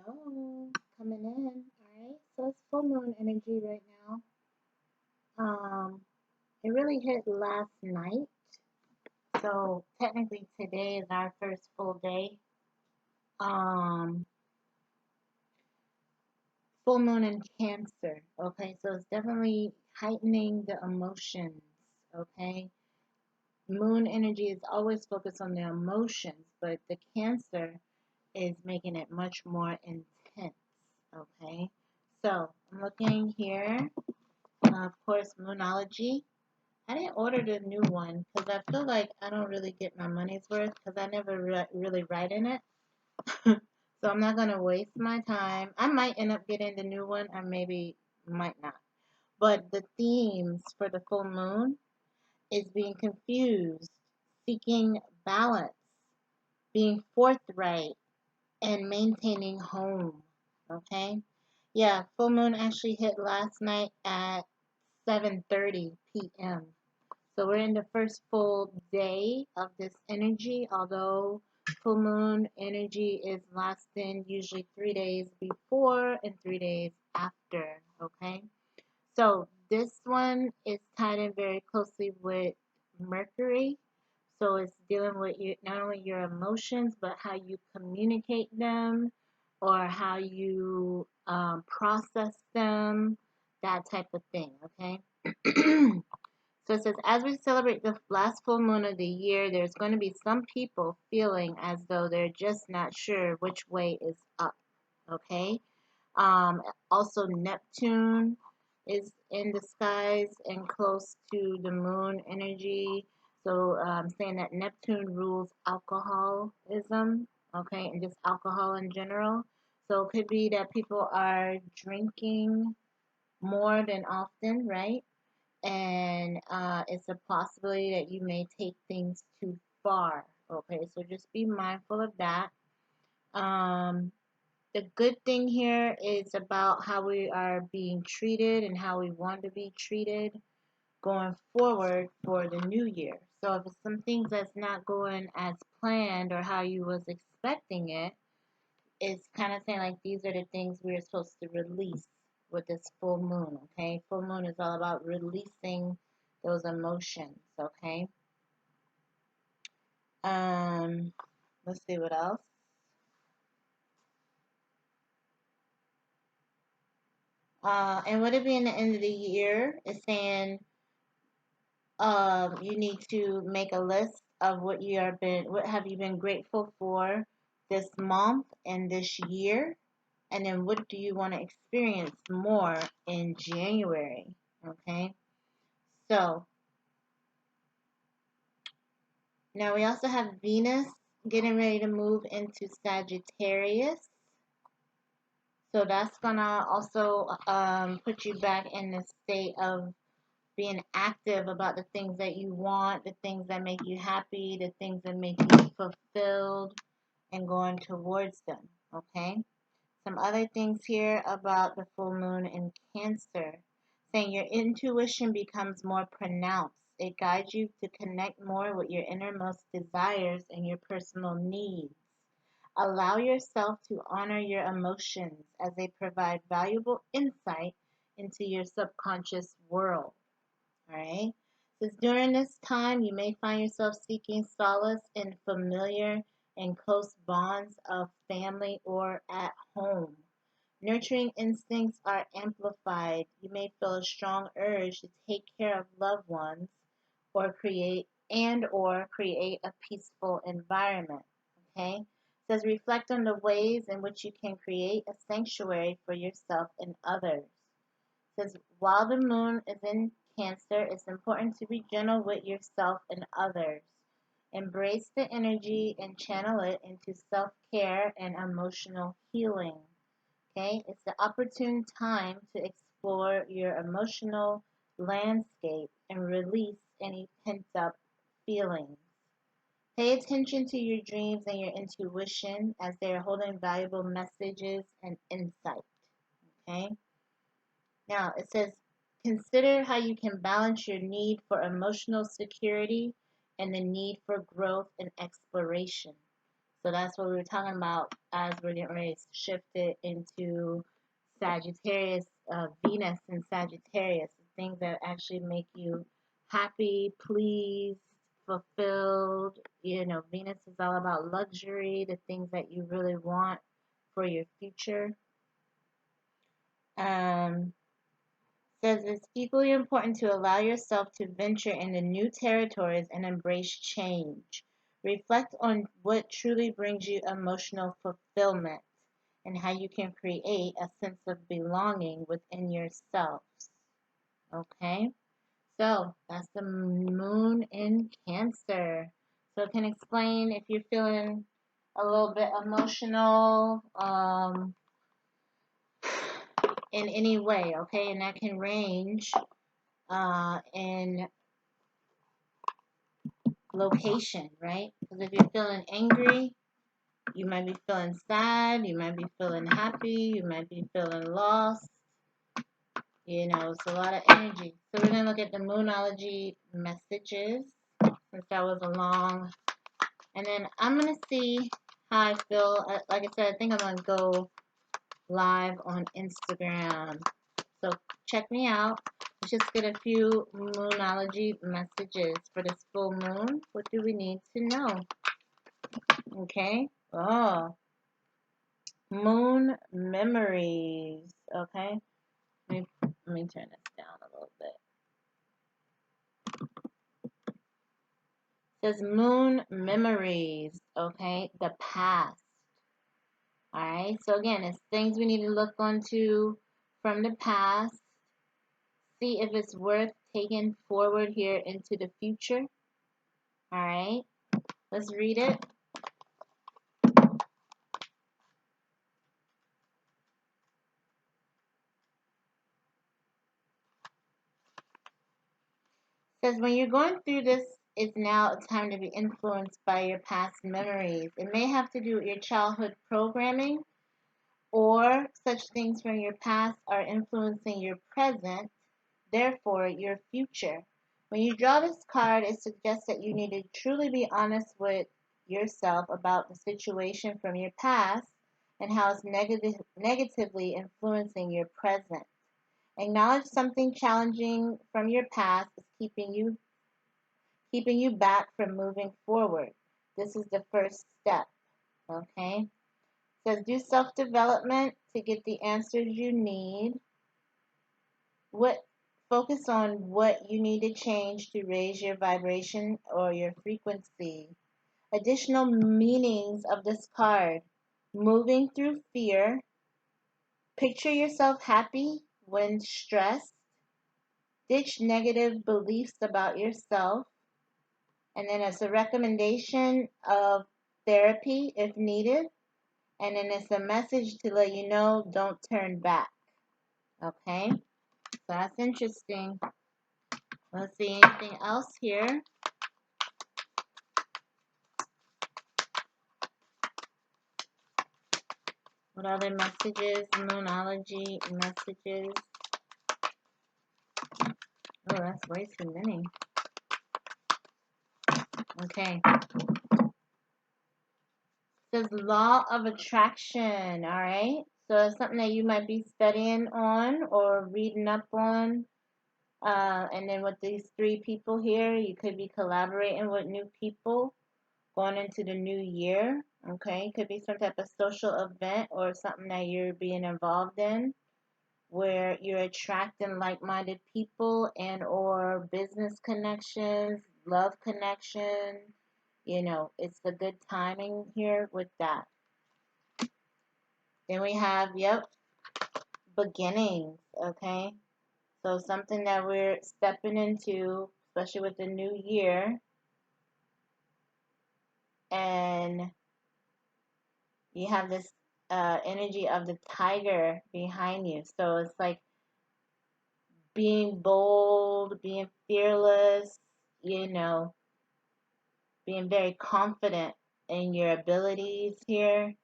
Hello, coming in. All right, so it's full moon energy right now. It really hit last night, so technically today is our first full day. Um, Full moon in Cancer. Okay, so it's definitely heightening the emotions. Okay, moon energy is always focused on the emotions, but the Cancer is making it much more intense. Okay, so I'm looking here. Of course, Moonology. I didn't order the new one because I feel like I don't really get my money's worth because I never really write in it. So I'm not going to waste my time. I might end up getting the new one or maybe might not. But the themes for the full moon is being confused, seeking balance, being forthright, and maintaining home. Okay? Yeah, full moon actually hit last night at 7:30 p.m. So we're in the first full day of this energy, although full moon energy is lasting usually 3 days before and 3 days after. Okay, so this one is tied in very closely with Mercury. So it's dealing with not only your emotions, but how you communicate them or how you process them, that type of thing. Okay. So it says, as we celebrate the last full moon of the year, there's going to be some people feeling as though they're just not sure which way is up. Okay. Um, Also, Neptune is in the skies and close to the moon energy. So saying that Neptune rules alcoholism, okay, and just alcohol in general. So it could be that people are drinking more than often, right? And it's a possibility that you may take things too far. Okay, so just be mindful of that. Um, the good thing here is about how we are being treated and how we want to be treated going forward for the new year. So if it's some things that's not going as planned or how you was expecting it, it's kind of saying like these are the things we're supposed to release with this full moon, okay? Full moon is all about releasing those emotions, okay? Um, let's see what else. And would it be in the end of the year? It's saying you need to make a list of what have you been grateful for this month and this year, and then what do you want to experience more in January, okay? So now we also have Venus getting ready to move into Sagittarius. So that's gonna also put you back in the state of being active about the things that you want, the things that make you happy, the things that make you fulfilled, and going towards them. Okay. Some other things here about the full moon in Cancer, saying your intuition becomes more pronounced. It guides you to connect more with your innermost desires and your personal needs. Allow yourself to honor your emotions as they provide valuable insight into your subconscious world. All right. Says during this time, you may find yourself seeking solace in familiar and close bonds of family or at home. Nurturing instincts are amplified. You may feel a strong urge to take care of loved ones or create a peaceful environment. Okay? It says reflect on the ways in which you can create a sanctuary for yourself and others. It says while the moon is in Cancer, it's important to be gentle with yourself and others. Embrace the energy and channel it into self-care and emotional healing. Okay, it's the opportune time to explore your emotional landscape and release any pent up feelings. Pay attention to your dreams and your intuition as they are holding valuable messages and insight. Okay, now it says consider how you can balance your need for emotional security and the need for growth and exploration. So that's what we were talking about as we're getting ready to shift it into Sagittarius, Venus and Sagittarius, things that actually make you happy, pleased, fulfilled. You know, Venus is all about luxury, the things that you really want for your future. Says it's equally important to allow yourself to venture into new territories and embrace change. Reflect on what truly brings you emotional fulfillment and how you can create a sense of belonging within yourselves. Okay? So that's the moon in Cancer. So it can explain if you're feeling a little bit emotional in any way, okay? And that can range in location, right? Because if you're feeling angry, you might be feeling sad, you might be feeling happy, you might be feeling lost. You know, it's a lot of energy. So we're going to look at the Moonology messages, since that was a long. And then I'm going to see how I feel. Like I said, I think I'm going to go live on Instagram. So check me out. Let's just get a few Moonology messages for this full moon. What do we need to know? Okay. Oh, moon memories. Okay. Let me turn this down a little bit. It says moon memories. Okay. The past. All right. So again, it's things we need to look onto from the past. See if it's worth taking forward here into the future. All right. Let's read it. Says when you're going through this, it's now a time to be influenced by your past memories. It may have to do with your childhood programming, or such things from your past are influencing your present, therefore your future. When you draw this card, it suggests that you need to truly be honest with yourself about the situation from your past and how it's negatively influencing your present. Acknowledge something challenging from your past is keeping you back from moving forward. This is the first step. Okay? It says do self-development to get the answers you need. Focus on what you need to change to raise your vibration or your frequency. Additional meanings of this card. Moving through fear. Picture yourself happy when stressed. Ditch negative beliefs about yourself. And then it's a recommendation of therapy if needed. And then it's a message to let you know don't turn back. Okay? So that's interesting. Let's see anything else here. What other messages? Moonology messages. Oh, that's way too many. Okay. It says law of attraction. All right. So it's something that you might be studying on or reading up on. And then with these three people here, you could be collaborating with new people going into the new year. Okay. It could be some type of social event or something that you're being involved in, where you're attracting like-minded people and or business connections, love connection. You know, it's a good timing here with that. Then we have, beginnings, okay? So something that we're stepping into, especially with the new year. And you have this energy of the tiger behind you. So it's like being bold, being fearless, you know, being very confident in your abilities here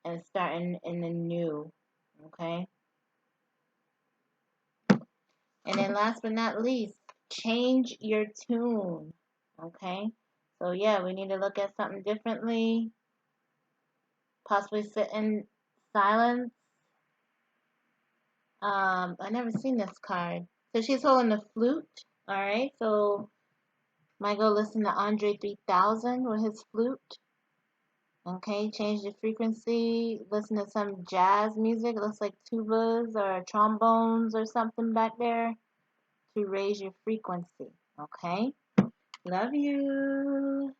and starting in the new, okay? And then last but not least, change your tune, okay? So yeah, we need to look at something differently. Possibly sit in silence. I never seen this card. So she's holding the flute. All right. So might go listen to Andre 3000 with his flute. Okay, change the frequency. Listen to some jazz music. It looks like tubas or trombones or something back there to raise your frequency. Okay. Love you.